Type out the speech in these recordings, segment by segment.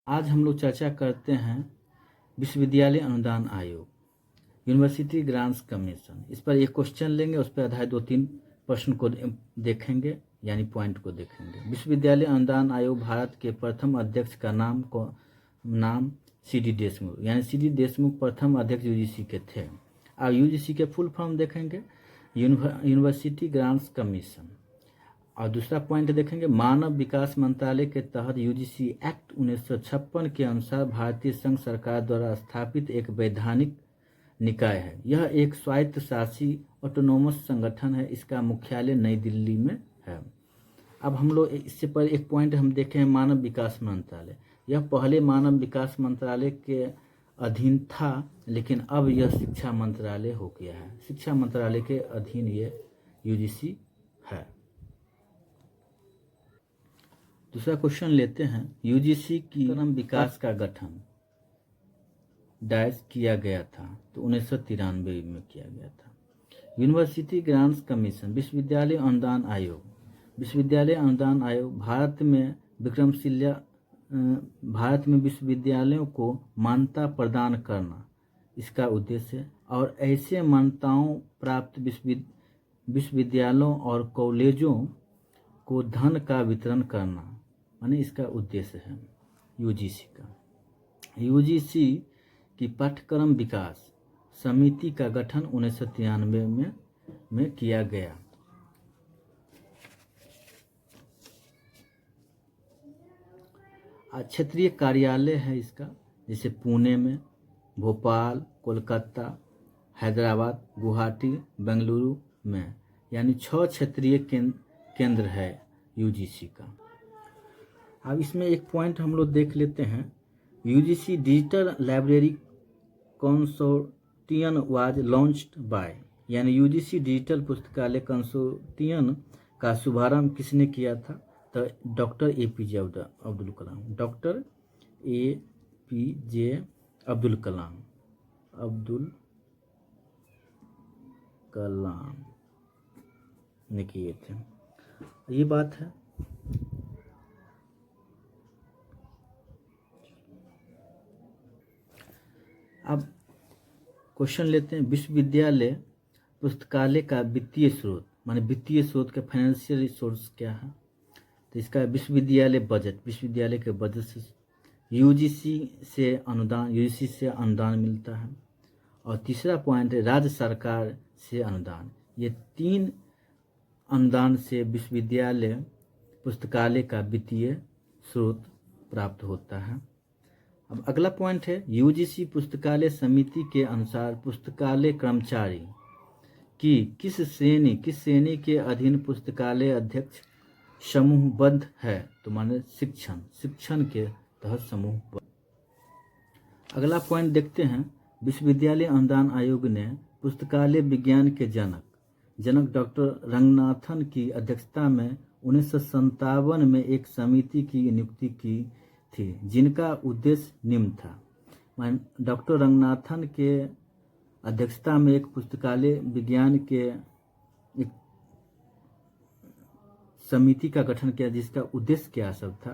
आज हम लोग चर्चा करते हैं विश्वविद्यालय अनुदान आयोग, यूनिवर्सिटी ग्रांट्स कमीशन। इस पर एक क्वेश्चन लेंगे, उस पर आधारित 2-3 प्रश्न को देखेंगे, यानी पॉइंट को देखेंगे। विश्वविद्यालय अनुदान आयोग भारत के प्रथम अध्यक्ष का नाम सी.डी. देशमुख, यानी सी.डी. देशमुख प्रथम अध्यक्ष यूजीसी के थे। अब यूजीसी के फुल फॉर्म देखेंगे, यूनिवर्सिटी ग्रांट्स कमीशन। और दूसरा पॉइंट देखेंगे, मानव विकास मंत्रालय के तहत यूजीसी एक्ट 1956 के अनुसार भारतीय संघ सरकार द्वारा स्थापित एक वैधानिक निकाय है। यह एक स्वायत्तशासी ऑटोनोमस संगठन है। इसका मुख्यालय नई दिल्ली में है। अब हम लोग इससे पर एक पॉइंट हम देखें, मानव विकास मंत्रालय। यह पहले मानव विकास मंत्रालय के अधीन था, लेकिन अब यह शिक्षा मंत्रालय हो गया है। शिक्षा मंत्रालय के अधीन ये यूजीसी है। दूसरा क्वेश्चन लेते हैं, यूजीसी की क्रम विकास का गठन किया गया था, तो 1993 में किया गया था। यूनिवर्सिटी ग्रांट्स कमीशन, विश्वविद्यालय अनुदान आयोग। विश्वविद्यालय अनुदान आयोग भारत में विश्वविद्यालयों को मान्यता प्रदान करना इसका उद्देश्य है, और ऐसे मान्यताओं प्राप्त विश्वविद्यालयों और कॉलेजों को धन का वितरण करना, माने इसका उद्देश्य है यूजीसी का। यूजीसी की पाठ्यक्रम विकास समिति का गठन 1993 में किया गया। क्षेत्रीय कार्यालय है इसका, जैसे पुणे में, भोपाल, कोलकाता, हैदराबाद, गुवाहाटी, बेंगलुरु में, यानी 6 क्षेत्रीय केंद्र है यूजीसी का। अब इसमें एक पॉइंट हम लोग देख लेते हैं, UGC digital library consortium was launched by, यानी यूजीसी डिजिटल पुस्तकालय कंसोर्टियम का शुभारंभ किसने किया था? तो doctor APJ Abdul Kalam. Doctor APJ Abdul Kalam ने किए थे। ये बात है। अब क्वेश्चन लेते हैं, विश्वविद्यालय पुस्तकालय का वित्तीय स्रोत, माने वित्तीय स्रोत का फाइनेंशियल सोर्स क्या है? तो इसका विश्वविद्यालय के बजट से यूजीसी से अनुदान मिलता है। और तीसरा पॉइंट है राज्य सरकार से अनुदान। ये 3 अनुदान से विश्वविद्यालय पुस्तकालय का वित्तीय स्रोत प्राप्त होता है। अब अगला पॉइंट है, यूजीसी पुस्तकालय समिति के अनुसार पुस्तकालय कर्मचारी की किस श्रेणी के अधीन पुस्तकालय अध्यक्ष समूहबद्ध है? तो माने शिक्षण के तहत समूहबद्ध। अगला पॉइंट देखते हैं, विश्वविद्यालय अनुदान आयोग ने पुस्तकालय विज्ञान के जनक डॉक्टर रंगनाथन की अध्यक्षता में 1957 में एक समिति की नियुक्ति की थी, जिनका उद्देश्य निम्न था। डॉक्टर रंगनाथन के अध्यक्षता में एक पुस्तकालय विज्ञान के एक समिति का गठन किया, जिसका उद्देश्य क्या सब था?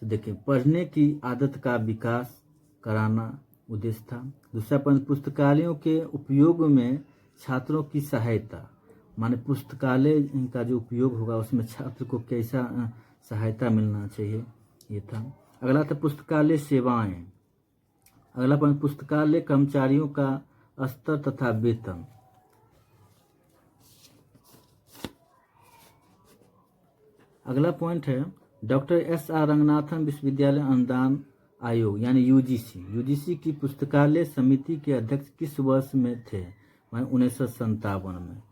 तो देखिए, पढ़ने की आदत का विकास कराना उद्देश्य था। दूसरा पॉइंट, पुस्तकालयों के उपयोग में छात्रों की सहायता, माने पुस्तकालय का जो उपयोग होगा उसमें छात्र को कैसा सहायता मिलना चाहिए, ये था। अगला था पुस्तकालय सेवाएं। अगला पॉइंट, पुस्तकालय कर्मचारियों का स्तर तथा वेतन। अगला पॉइंट है, डॉक्टर एस.आर. रंगनाथन विश्वविद्यालय अनुदान आयोग यानी यूजीसी की पुस्तकालय समिति के अध्यक्ष किस वर्ष में थे? 1957 में।